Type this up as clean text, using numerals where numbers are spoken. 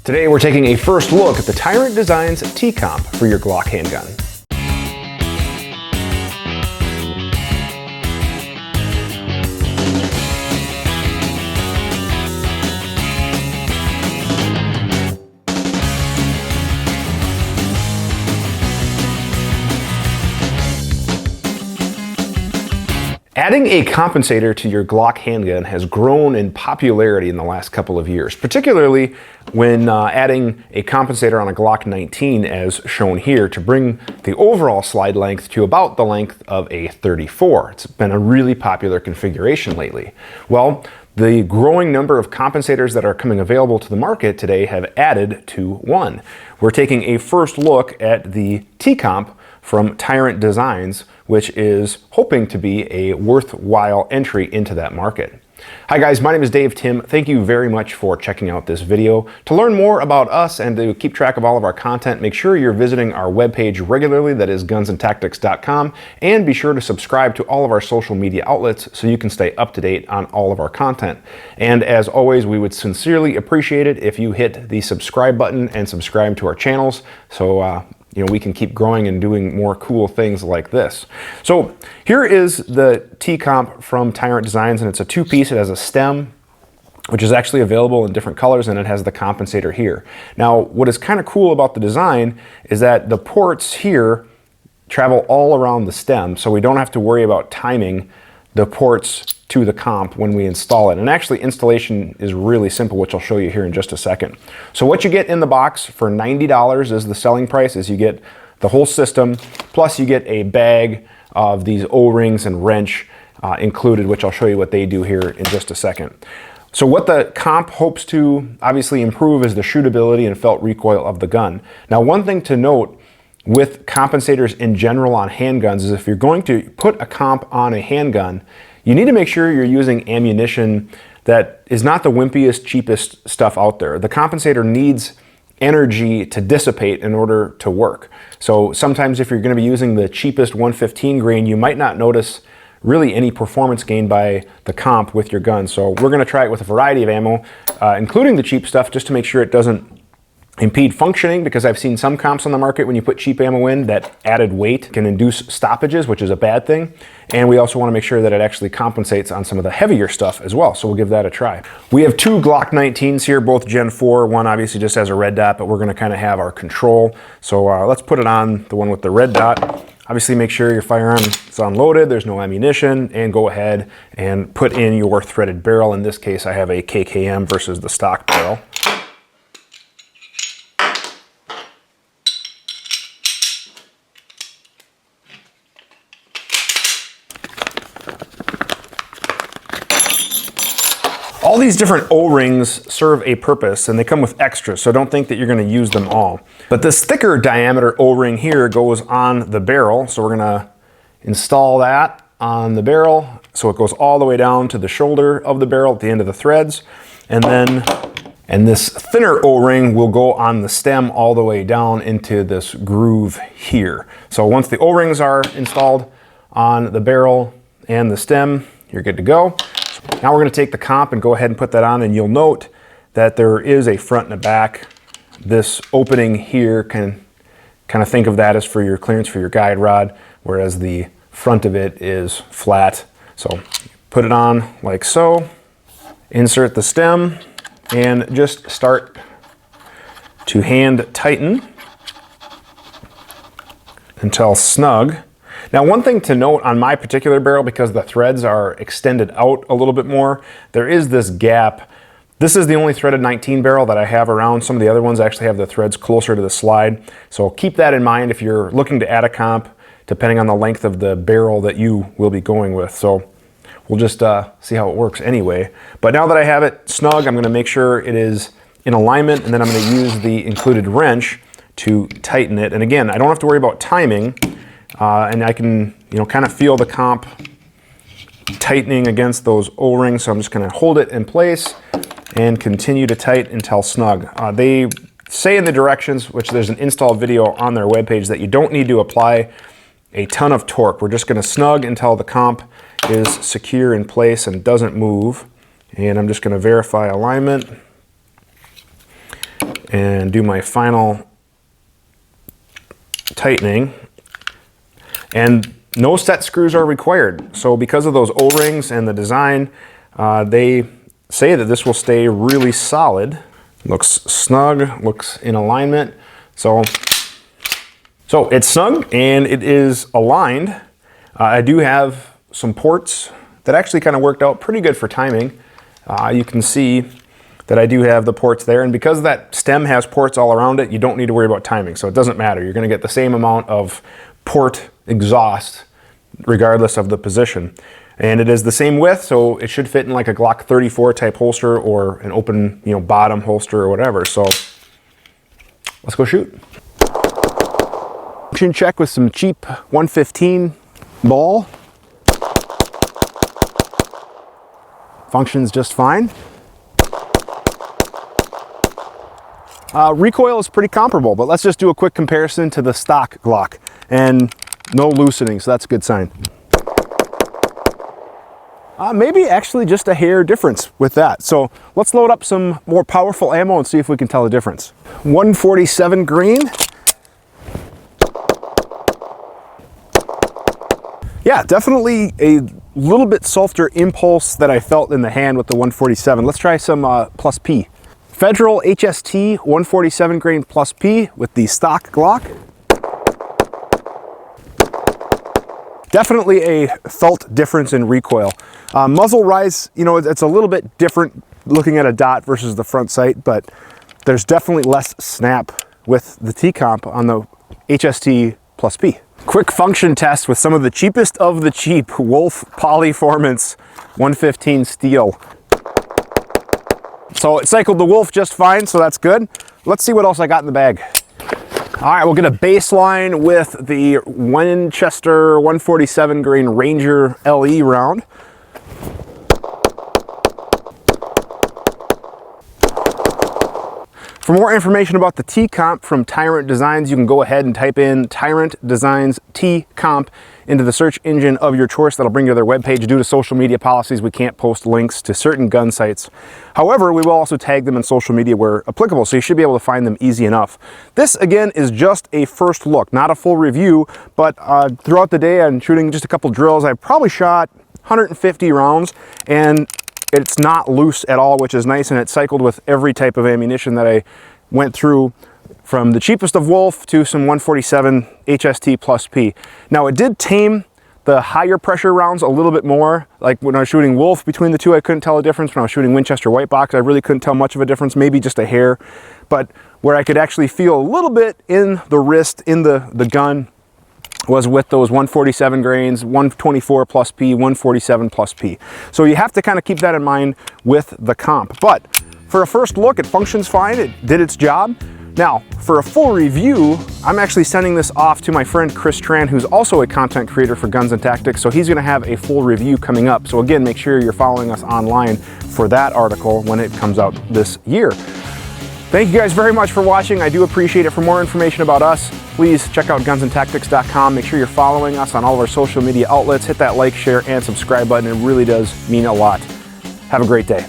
Today we're taking a first look at the Tyrant Designs T-Comp for your Glock handgun. Adding a compensator to your Glock handgun has grown in popularity in the last couple of years, particularly when adding a compensator on a Glock 19 as shown here to bring the overall slide length to about the length of a 34. It's been a really popular configuration lately. Well, the growing number of compensators that are coming available to the market today have added to one. We're taking a first look at the T-Comp from Tyrant Designs, which is hoping to be a worthwhile entry into that market. Hi guys, my name is Dave Tim. Thank you very much for checking out this video. To learn more about us and to keep track of all of our content, make sure you're visiting our webpage regularly, that is gunsandtactics.com, and be sure to subscribe to all of our social media outlets so you can stay up to date on all of our content. And as always, we would sincerely appreciate it if you hit the subscribe button and subscribe to our channels so we can keep growing and doing more cool things like this. So here is the T-Comp from Tyrant Designs, and it's a two-piece. It has a stem, which is actually available in different colors, and it has the compensator here. Now, what is kind of cool about the design is that the ports here travel all around the stem, so we don't have to worry about timing the ports to the comp when we install it. And actually installation is really simple, which I'll show you here in just a second. So what you get in the box for $90 is the selling price, is you get the whole system, plus you get a bag of these O-rings and wrench included, which I'll show you what they do here in just a second. So what the comp hopes to obviously improve is the shootability and felt recoil of the gun. Now, one thing to note with compensators in general on handguns is if you're going to put a comp on a handgun, you need to make sure you're using ammunition that is not the wimpiest, cheapest stuff out there. The compensator needs energy to dissipate in order to work. So sometimes if you're going to be using the cheapest 115 grain, you might not notice really any performance gain by the comp with your gun. So we're going to try it with a variety of ammo, including the cheap stuff, just to make sure it doesn't impede functioning, because I've seen some comps on the market when you put cheap ammo in, that added weight can induce stoppages, which is a bad thing. And we also want to make sure that it actually compensates on some of the heavier stuff as well. So we'll give that a try. We have two Glock 19s here, both Gen 4. One obviously just has a red dot, but we're going to kind of have our control. So let's put it on the one with the red dot. Obviously make sure your firearm is unloaded, there's no ammunition, and go ahead and put in your threaded barrel. In this case, I have a KKM versus the stock barrel. All these different O-rings serve a purpose, and they come with extras, so don't think that you're going to use them all. But this thicker diameter O-ring here goes on the barrel, so we're going to install that on the barrel so it goes all the way down to the shoulder of the barrel at the end of the threads. And this thinner O-ring will go on the stem all the way down into this groove here. So once the O-rings are installed on the barrel and the stem, you're good to go. Now we're going to take the comp and go ahead and put that on, and you'll note that there is a front and a back. This opening here can kind of think of that as for your clearance for your guide rod, whereas the front of it is flat. So put it on like so, insert the stem, and just start to hand tighten until snug. Now, one thing to note on my particular barrel, because the threads are extended out a little bit more, there is this gap. This is the only threaded 19 barrel that I have around. Some of the other ones actually have the threads closer to the slide. So keep that in mind if you're looking to add a comp, depending on the length of the barrel that you will be going with. So we'll just see how it works anyway. But now that I have it snug, I'm going to make sure it is in alignment, and then I'm going to use the included wrench to tighten it. And again, I don't have to worry about timing. And I can, kind of feel the comp tightening against those O-rings. So I'm just going to hold it in place and continue to tighten until snug. They say in the directions, which there's an install video on their webpage, that you don't need to apply a ton of torque. We're just going to snug until the comp is secure in place and doesn't move. And I'm just going to verify alignment. and do my final tightening. And no set screws are required. So because of those O-rings and the design, they say that this will stay really solid. Looks snug, looks in alignment. So it's snug and it is aligned. I do have some ports that actually kind of worked out pretty good for timing. You can see that I do have the ports there, and because that stem has ports all around it, you don't need to worry about timing, so it doesn't matter. You're going to get the same amount of port exhaust regardless of the position. And it is the same width, so it should fit in like a Glock 34 type holster or an open, bottom holster or whatever. So let's go shoot. Function check with some cheap 115 ball. Functions just fine. Recoil is pretty comparable, but let's just do a quick comparison to the stock Glock. And no loosening, so that's a good sign. Maybe actually just a hair difference with that. So let's load up some more powerful ammo and see if we can tell the difference. 147 grain. Yeah, definitely a little bit softer impulse that I felt in the hand with the 147. Let's try some plus P. Federal HST 147 grain plus P with the stock Glock. Definitely a felt difference in recoil. Muzzle rise, it's a little bit different looking at a dot versus the front sight, but there's definitely less snap with the T-Comp on the HST plus P. Quick function test with some of the cheapest of the cheap Wolf Polyformance 115 steel. So it cycled the Wolf just fine, so that's good. Let's see what else I got in the bag. All right, we'll get a baseline with the Winchester 147 grain Ranger LE round. For more information about the T-Comp from Tyrant Designs, you can go ahead and type in Tyrant Designs T-Comp into the search engine of your choice. That'll bring you to their webpage. Due to social media policies, we can't post links to certain gun sites. However, we will also tag them in social media where applicable, so you should be able to find them easy enough. This, again, is just a first look, not a full review, but throughout the day I'm shooting just a couple drills. I've probably shot 150 rounds, and it's not loose at all, which is nice, and it's cycled with every type of ammunition that I went through, from the cheapest of Wolf to some 147 HST plus P. Now, it did tame the higher pressure rounds a little bit more. Like when I was shooting Wolf, between the two I couldn't tell a difference. When I was shooting Winchester White Box, I really couldn't tell much of a difference, maybe just a hair. But where I could actually feel a little bit in the wrist, in the gun, was with those 147 grains, 124 plus P, 147 plus P. So you have to kind of keep that in mind with the comp. But for a first look, it functions fine, it did its job. Now, for a full review, I'm actually sending this off to my friend Chris Tran, who's also a content creator for Guns and Tactics, so he's gonna have a full review coming up. So again, make sure you're following us online for that article when it comes out this year. Thank you guys very much for watching. I do appreciate it. For more information about us, please check out gunsandtactics.com. Make sure you're following us on all of our social media outlets. Hit that like, share, and subscribe button. It really does mean a lot. Have a great day.